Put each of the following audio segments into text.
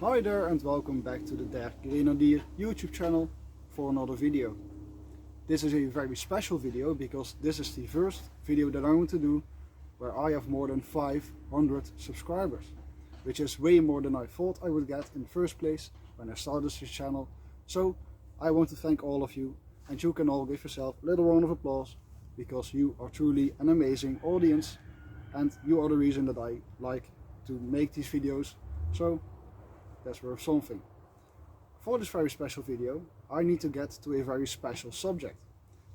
Hi there and welcome back to the Der Grenadier YouTube channel for another video. This is a very special video because this is the first video that I want to do where I have more than 500 subscribers, which is way more than I thought I would get in the first place when I started this channel. So I want to thank all of you, and you can all give yourself a little round of applause because you are truly an amazing audience and you are the reason that I like to make these videos. So that's worth something. For this very special video, I need to get to a very special subject.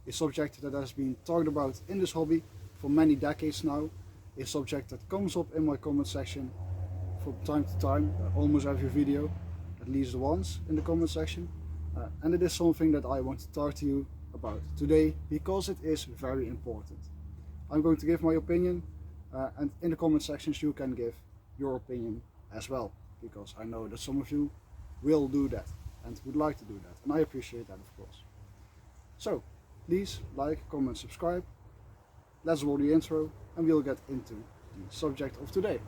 A subject that has been talked about in this hobby for many decades now. A subject that comes up in my comment section from time to time, almost every video, at least once in the comment section. And it is something that I want to talk to you about today because it is very important. I'm going to give my opinion, and in the comment sections you can give your opinion as well, because I know that some of you will do that and would like to do that, and I appreciate that, of course. So please like, comment, subscribe. Let's roll the intro and we'll get into the subject of today.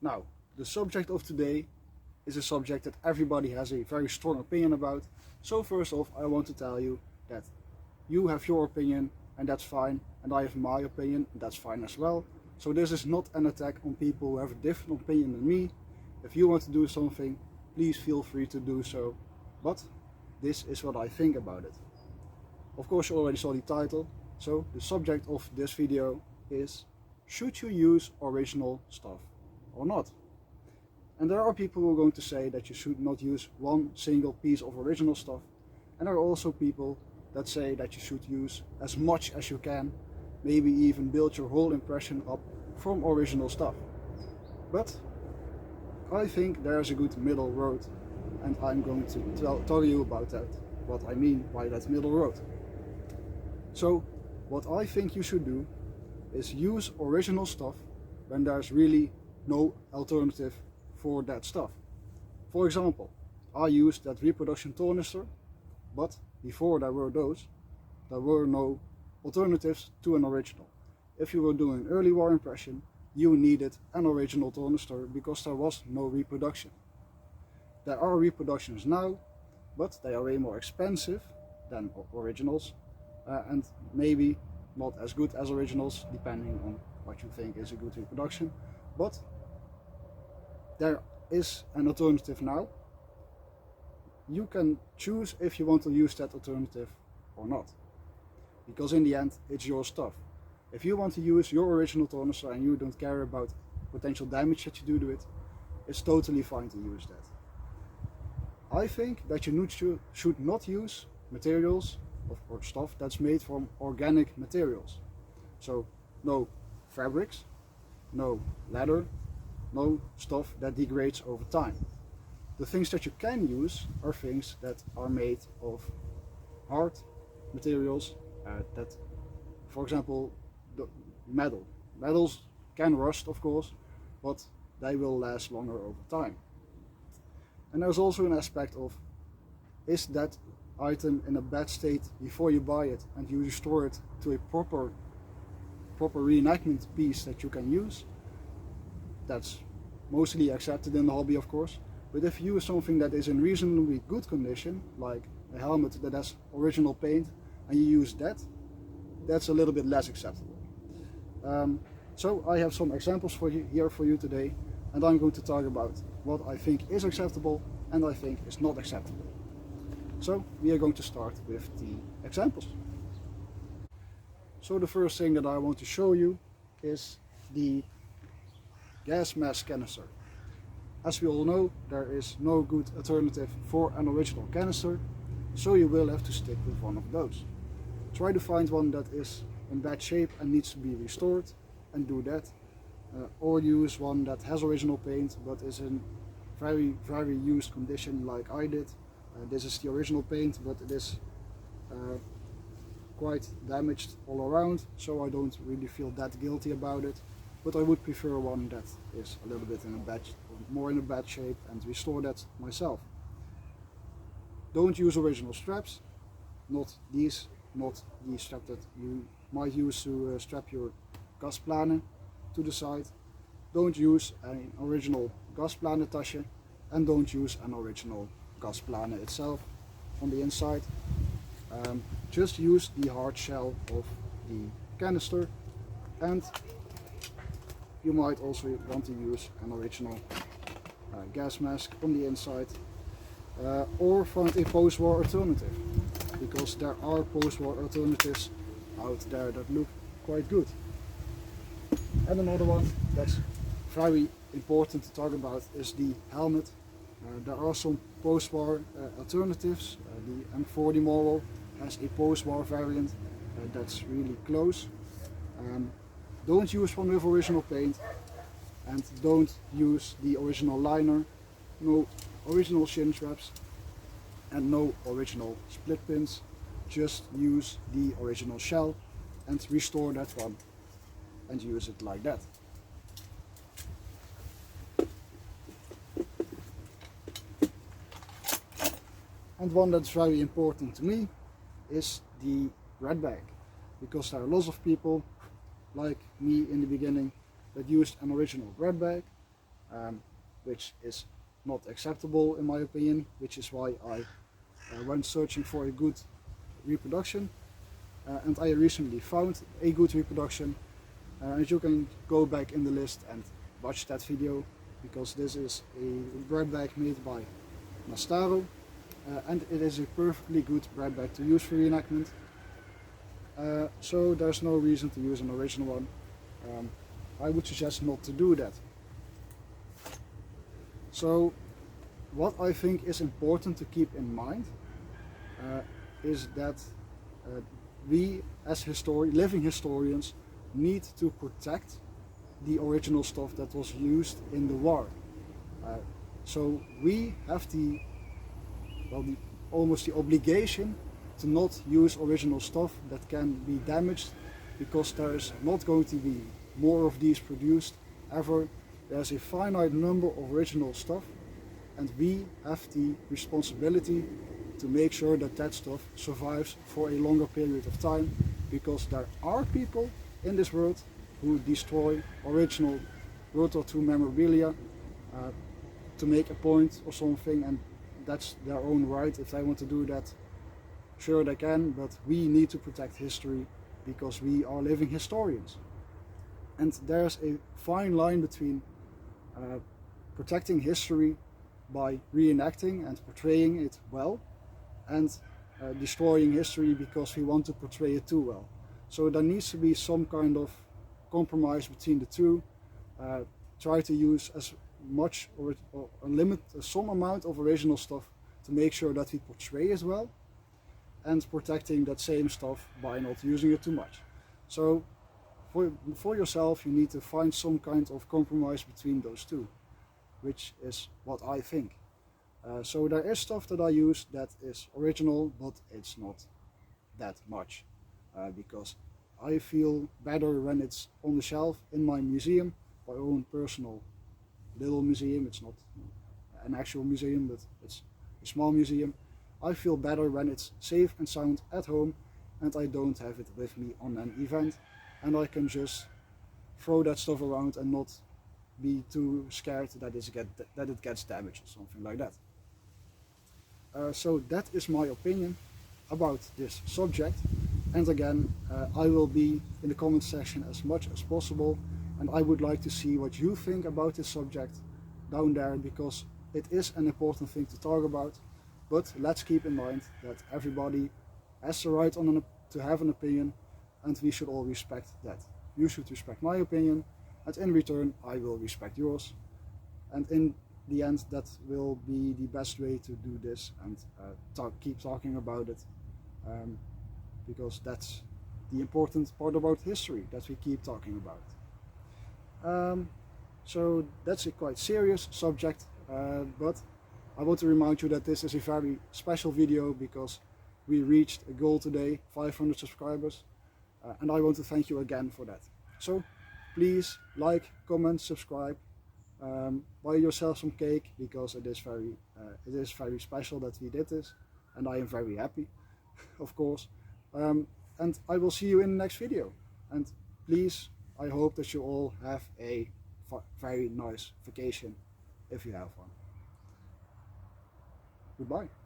Now, the subject of today is a subject that everybody has a very strong opinion about. So first off, I want to tell you that you have your opinion and that's fine, and I have my opinion and that's fine as well. So this is not an attack on people who have a different opinion than me. If you want to do something, please feel free to do so, but this is what I think about it. Of course you already saw the title, so the subject of this video is: should you use original stuff or not? And there are people who are going to say that you should not use one single piece of original stuff, and there are also people that say that you should use as much as you can, maybe even build your whole impression up from original stuff. But I think there's a good middle road, and I'm going to tell you about that, what I mean by that middle road. So what I think you should do is use original stuff when there's really no alternative for that stuff. For example, I used that reproduction tornister, but before there were no alternatives to an original. If you were doing early war impression, you needed an original tornister because there was no reproduction. There are reproductions now, but they are way more expensive than originals, and maybe not as good as originals, depending on what you think is a good reproduction. But there is an alternative now. You can choose if you want to use that alternative or not, because in the end it's your stuff. If you want to use your original tornister and you don't care about potential damage that you do to it, it's totally fine to use that. I think that you should not use materials or stuff that's made from organic materials. So no fabrics, no leather, no stuff that degrades over time. The things that you can use are things that are made of hard materials, that, for example, the metal. Metals can rust, of course, but they will last longer over time. And there's also an aspect of, is that item in a bad state before you buy it and you restore it to a proper reenactment piece that you can use? That's mostly accepted in the hobby, of course. But if you use something that is in reasonably good condition, like a helmet that has original paint, and you use that, that's a little bit less acceptable. So I have some examples here for you today, and I'm going to talk about what I think is acceptable and I think is not acceptable. So we are going to start with the examples. So the first thing that I want to show you is the gas mask canister. As we all know, there is no good alternative for an original canister, so you will have to stick with one of those. Try to find one that is in bad shape and needs to be restored, and do that. Or use one that has original paint but is in very used condition, like I did. This is the original paint, but it is quite damaged all around, so I don't really feel that guilty about it. But I would prefer one that is a little bit more in a bad shape and restore that myself. don't use original straps, not the strap that you might use to strap your gasplanen to the side. Don't use an original gasplanen tasje, and don't use an original gasplanen itself on the inside. Just use the hard shell of the canister, and you might also want to use an original gas mask on the inside, or find a post-war alternative, because there are post-war alternatives out there that look quite good. And another one that's very important to talk about is the helmet. There are some post-war alternatives. The M40 model has a post-war variant that's really close. Don't use one with original paint, and don't use the original liner. No original shin straps and no original split pins. Just use the original shell and restore that one and use it like that. And one that's very important to me is the bread bag, because there are lots of people like me in the beginning that used an original bread bag, which is not acceptable in my opinion, which is why I went searching for a good reproduction, and I recently found a good reproduction, and you can go back in the list and watch that video, because this is a bread bag made by Nastaro, and it is a perfectly good bread bag to use for reenactment. So there's no reason to use an original one. I would suggest not to do that. So what I think is important to keep in mind is that we as living historians need to protect the original stuff that was used in the war. So we have almost the obligation to not use original stuff that can be damaged, because there is not going to be more of these produced ever. There's a finite number of original stuff, and we have the responsibility to make sure that that stuff survives for a longer period of time, because there are people in this world who destroy original World War II memorabilia to make a point or something, and that's their own right. If they want to do that, sure they can, but we need to protect history because we are living historians. And there's a fine line between protecting history by reenacting and portraying it well, and destroying history because we want to portray it too well. So there needs to be some kind of compromise between the two. Try to use as much or limit some amount of original stuff to make sure that we portray it well, and protecting that same stuff by not using it too much. So for yourself you need to find some kind of compromise between those two, which is what I think. So there is stuff that I use that is original, but it's not that much, because I feel better when it's on the shelf in my museum, my own personal little museum. It's not an actual museum, but it's a small museum. I feel better when it's safe and sound at home, and I don't have it with me on an event, and I can just throw that stuff around and not be too scared that it gets damaged or something like that. So that is my opinion about this subject, and again I will be in the comment section as much as possible, and I would like to see what you think about this subject down there, because it is an important thing to talk about. But let's keep in mind that everybody has the right to have an opinion, and we should all respect that. You should respect my opinion, and in return I will respect yours. And in the end, that will be the best way to do this, and keep talking about it, because that's the important part about history, that we keep talking about it. So that's a quite serious subject, but I want to remind you that this is a very special video because we reached a goal today, 500 subscribers, and I want to thank you again for that. So please like, comment, subscribe, buy yourself some cake, because it is very special that we did this. and I am very happy, of course. And I will see you in the next video. And please, I hope that you all have a very nice vacation if you have one. Goodbye.